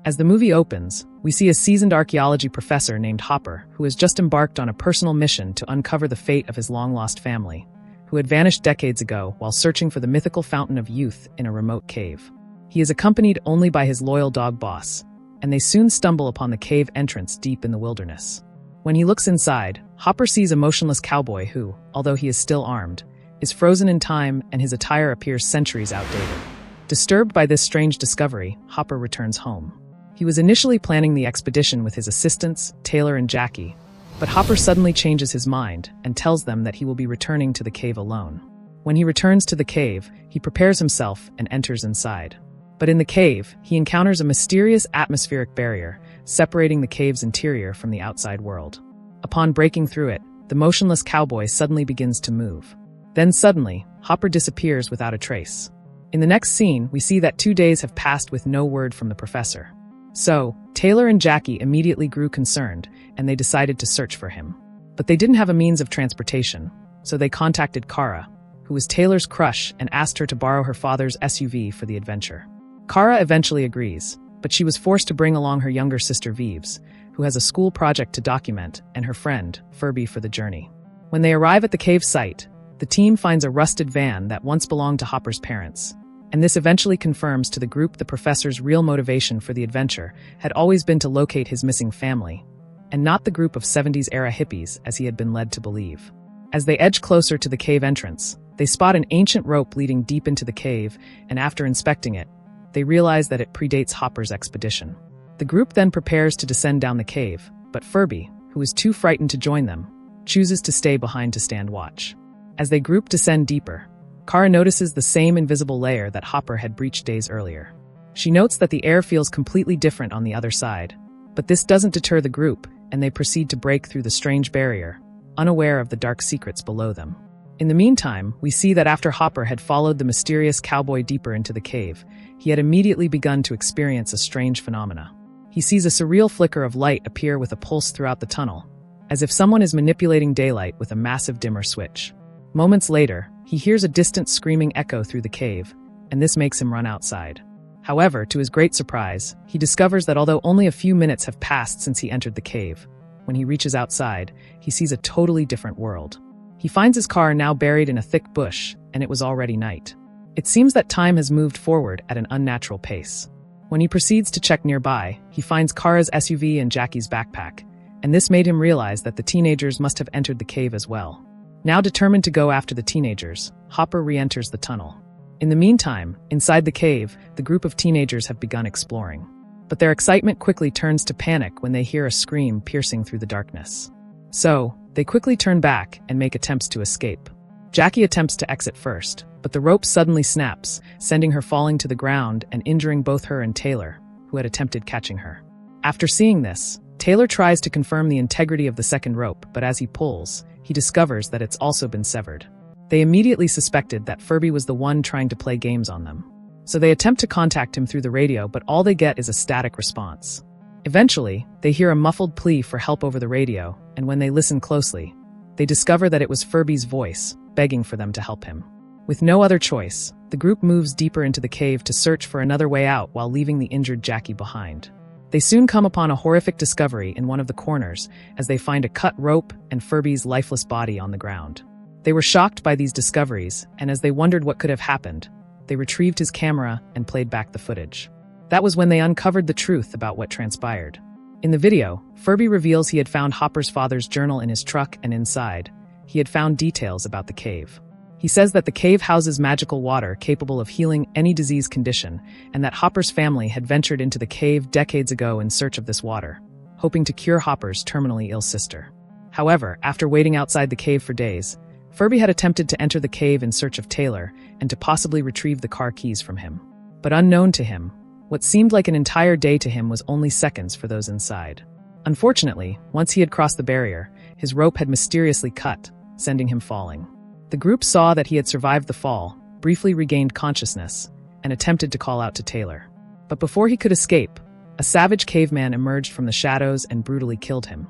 As the movie opens, we see a seasoned archaeology professor named Hopper who has just embarked on a personal mission to uncover the fate of his long-lost family, who had vanished decades ago while searching for the mythical fountain of youth in a remote cave. He is accompanied only by his loyal dog Boss, and they soon stumble upon the cave entrance deep in the wilderness. When he looks inside, Hopper sees a motionless cowboy who, although he is still armed, is frozen in time and his attire appears centuries outdated. Disturbed by this strange discovery, Hopper returns home. He was initially planning the expedition with his assistants, Taylor and Jackie, but Hopper suddenly changes his mind and tells them that he will be returning to the cave alone. When he returns to the cave, he prepares himself and enters inside. But in the cave, he encounters a mysterious atmospheric barrier, separating the cave's interior from the outside world. Upon breaking through it, the motionless cowboy suddenly begins to move. Then suddenly, Hopper disappears without a trace. In the next scene, we see that 2 days have passed with no word from the professor. So, Taylor and Jackie immediately grew concerned, and they decided to search for him. But they didn't have a means of transportation, so they contacted Kara, who was Taylor's crush, and asked her to borrow her father's SUV for the adventure. Kara eventually agrees, but she was forced to bring along her younger sister Vives, who has a school project to document, and her friend, Furby, for the journey. When they arrive at the cave site, the team finds a rusted van that once belonged to Hopper's parents. And this eventually confirms to the group the professor's real motivation for the adventure had always been to locate his missing family, and not the group of 70s-era hippies as he had been led to believe. As they edge closer to the cave entrance, they spot an ancient rope leading deep into the cave, and after inspecting it, they realize that it predates Hopper's expedition. The group then prepares to descend down the cave, but Furby, who is too frightened to join them, chooses to stay behind to stand watch. As they group descend deeper, Kara notices the same invisible layer that Hopper had breached days earlier. She notes that the air feels completely different on the other side, but this doesn't deter the group, and they proceed to break through the strange barrier, unaware of the dark secrets below them. In the meantime, we see that after Hopper had followed the mysterious cowboy deeper into the cave, he had immediately begun to experience a strange phenomena. He sees a surreal flicker of light appear with a pulse throughout the tunnel, as if someone is manipulating daylight with a massive dimmer switch. Moments later, he hears a distant screaming echo through the cave, and this makes him run outside. However, to his great surprise, he discovers that although only a few minutes have passed since he entered the cave, when he reaches outside, he sees a totally different world. He finds his car now buried in a thick bush, and it was already night. It seems that time has moved forward at an unnatural pace. When he proceeds to check nearby, he finds Kara's SUV and Jackie's backpack, and this made him realize that the teenagers must have entered the cave as well. Now determined to go after the teenagers, Hopper re-enters the tunnel. In the meantime, inside the cave, the group of teenagers have begun exploring. But their excitement quickly turns to panic when they hear a scream piercing through the darkness. So, they quickly turn back and make attempts to escape. Jackie attempts to exit first, but the rope suddenly snaps, sending her falling to the ground and injuring both her and Taylor, who had attempted catching her. After seeing this, Taylor tries to confirm the integrity of the second rope, but as he pulls, he discovers that it's also been severed. They immediately suspected that Furby was the one trying to play games on them. So they attempt to contact him through the radio, but all they get is a static response. Eventually, they hear a muffled plea for help over the radio, and when they listen closely, they discover that it was Furby's voice, begging for them to help him. With no other choice, the group moves deeper into the cave to search for another way out while leaving the injured Jackie behind. They soon come upon a horrific discovery in one of the corners as they find a cut rope and Furby's lifeless body on the ground. They were shocked by these discoveries, and as they wondered what could have happened, they retrieved his camera and played back the footage. That was when they uncovered the truth about what transpired. In the video, Furby reveals he had found Hopper's father's journal in his truck, and inside, he had found details about the cave. He says that the cave houses magical water capable of healing any disease condition, and that Hopper's family had ventured into the cave decades ago in search of this water, hoping to cure Hopper's terminally ill sister. However, after waiting outside the cave for days, Furby had attempted to enter the cave in search of Taylor and to possibly retrieve the car keys from him. But unknown to him, what seemed like an entire day to him was only seconds for those inside. Unfortunately, once he had crossed the barrier, his rope had mysteriously cut, sending him falling. The group saw that he had survived the fall, briefly regained consciousness, and attempted to call out to Taylor. But before he could escape, a savage caveman emerged from the shadows and brutally killed him.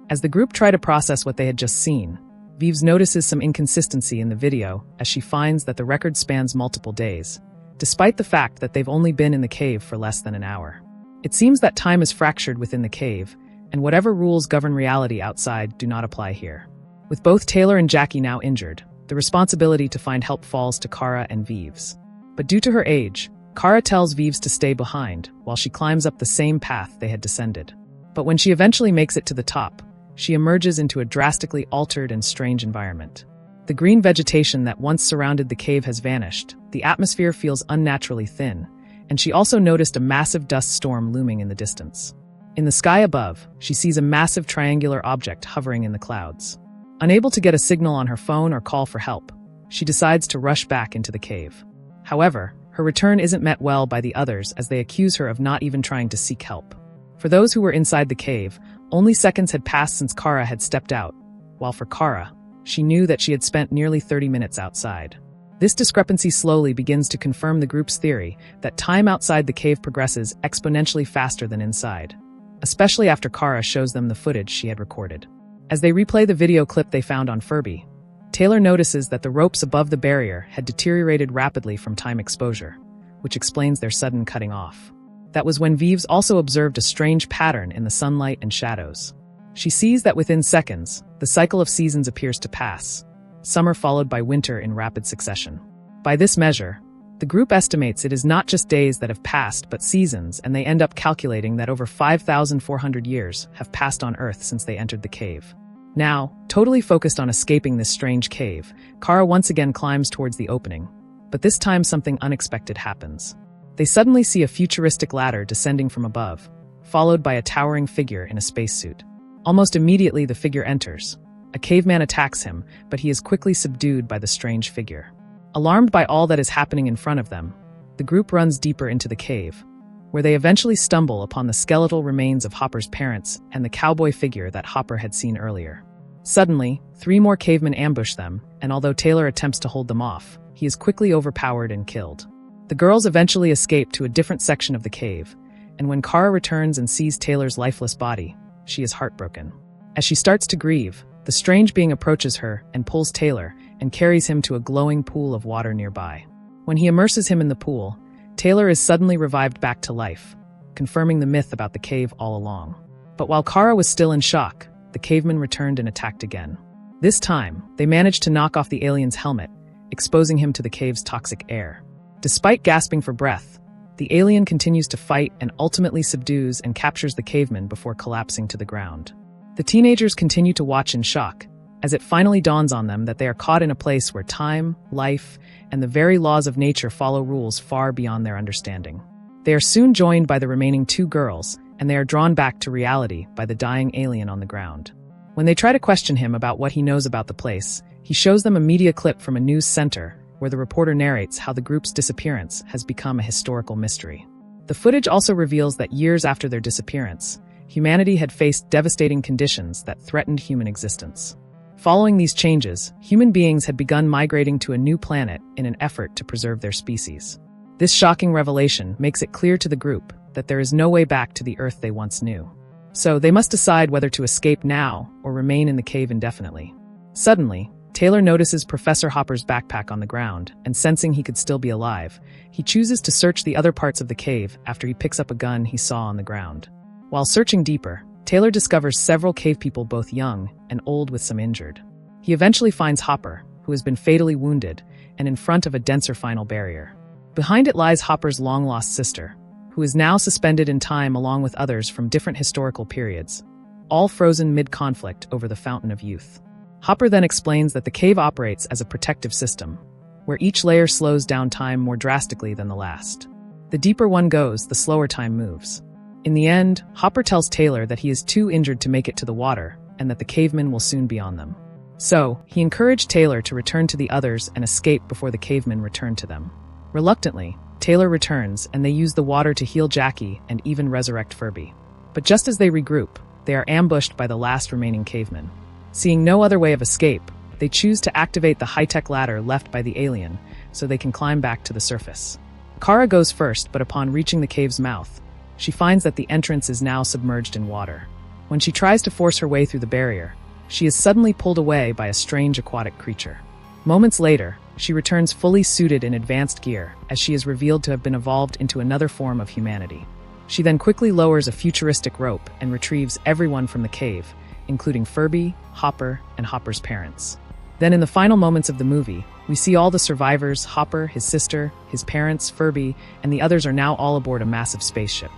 As the group tried to process what they had just seen, Vives notices some inconsistency in the video as she finds that the record spans multiple days, despite the fact that they've only been in the cave for less than an hour. It seems that time is fractured within the cave, and whatever rules govern reality outside do not apply here. With both Taylor and Jackie now injured, the responsibility to find help falls to Kara and Vives. But due to her age, Kara tells Vives to stay behind while she climbs up the same path they had descended. But when she eventually makes it to the top, she emerges into a drastically altered and strange environment. The green vegetation that once surrounded the cave has vanished, the atmosphere feels unnaturally thin, and she also noticed a massive dust storm looming in the distance. In the sky above, she sees a massive triangular object hovering in the clouds. Unable to get a signal on her phone or call for help, she decides to rush back into the cave. However, her return isn't met well by the others as they accuse her of not even trying to seek help. For those who were inside the cave, only seconds had passed since Kara had stepped out, while for Kara, she knew that she had spent nearly 30 minutes outside. This discrepancy slowly begins to confirm the group's theory that time outside the cave progresses exponentially faster than inside, especially after Kara shows them the footage she had recorded. As they replay the video clip they found on Furby, Taylor notices that the ropes above the barrier had deteriorated rapidly from time exposure, which explains their sudden cutting off. That was when Vives also observed a strange pattern in the sunlight and shadows. She sees that within seconds, the cycle of seasons appears to pass, summer followed by winter in rapid succession. By this measure, the group estimates it is not just days that have passed but seasons, and they end up calculating that over 5,400 years have passed on Earth since they entered the cave. Now, totally focused on escaping this strange cave, Kara once again climbs towards the opening, but this time something unexpected happens. They suddenly see a futuristic ladder descending from above, followed by a towering figure in a spacesuit. Almost immediately the figure enters. A caveman attacks him, but he is quickly subdued by the strange figure. Alarmed by all that is happening in front of them, the group runs deeper into the cave, where they eventually stumble upon the skeletal remains of Hopper's parents and the cowboy figure that Hopper had seen earlier. Suddenly, 3 more cavemen ambush them, and although Taylor attempts to hold them off, he is quickly overpowered and killed. The girls eventually escape to a different section of the cave, and when Kara returns and sees Taylor's lifeless body, she is heartbroken. As she starts to grieve, the strange being approaches her and pulls Taylor and carries him to a glowing pool of water nearby. When he immerses him in the pool, Taylor is suddenly revived back to life, confirming the myth about the cave all along. But while Kara was still in shock, the cavemen returned and attacked again. This time, they managed to knock off the alien's helmet, exposing him to the cave's toxic air. Despite gasping for breath, the alien continues to fight and ultimately subdues and captures the caveman before collapsing to the ground. The teenagers continue to watch in shock, as it finally dawns on them that they are caught in a place where time, life, and the very laws of nature follow rules far beyond their understanding. They are soon joined by the remaining 2 girls, and they are drawn back to reality by the dying alien on the ground. When they try to question him about what he knows about the place, he shows them a media clip from a news center where the reporter narrates how the group's disappearance has become a historical mystery. The footage also reveals that years after their disappearance, humanity had faced devastating conditions that threatened human existence. Following these changes, human beings had begun migrating to a new planet in an effort to preserve their species. This shocking revelation makes it clear to the group that there is no way back to the Earth they once knew. So they must decide whether to escape now or remain in the cave indefinitely. Suddenly, Taylor notices Professor Hopper's backpack on the ground, and sensing he could still be alive, he chooses to search the other parts of the cave after he picks up a gun he saw on the ground. While searching deeper, Taylor discovers several cave people, both young and old, with some injured. He eventually finds Hopper, who has been fatally wounded, and in front of a denser final barrier. Behind it lies Hopper's long-lost sister, who is now suspended in time along with others from different historical periods, all frozen mid-conflict over the Fountain of Youth. Hopper then explains that the cave operates as a protective system, where each layer slows down time more drastically than the last. The deeper one goes, the slower time moves. In the end, Hopper tells Taylor that he is too injured to make it to the water, and that the cavemen will soon be on them. So, he encouraged Taylor to return to the others and escape before the cavemen return to them. Reluctantly, Taylor returns, and they use the water to heal Jackie and even resurrect Furby. But just as they regroup, they are ambushed by the last remaining cavemen. Seeing no other way of escape, they choose to activate the high-tech ladder left by the alien so they can climb back to the surface. Kara goes first, but upon reaching the cave's mouth, she finds that the entrance is now submerged in water. When she tries to force her way through the barrier, she is suddenly pulled away by a strange aquatic creature. Moments later, she returns fully suited in advanced gear, as she is revealed to have been evolved into another form of humanity. She then quickly lowers a futuristic rope and retrieves everyone from the cave, including Furby, Hopper, and Hopper's parents. Then in the final moments of the movie, we see all the survivors, Hopper, his sister, his parents, Furby, and the others are now all aboard a massive spaceship.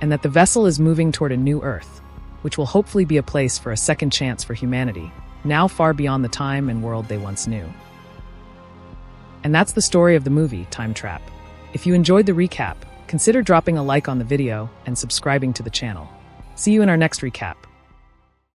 And that the vessel is moving toward a new Earth, which will hopefully be a place for a second chance for humanity, now far beyond the time and world they once knew. And that's the story of the movie, Time Trap. If you enjoyed the recap, consider dropping a like on the video and subscribing to the channel. See you in our next recap.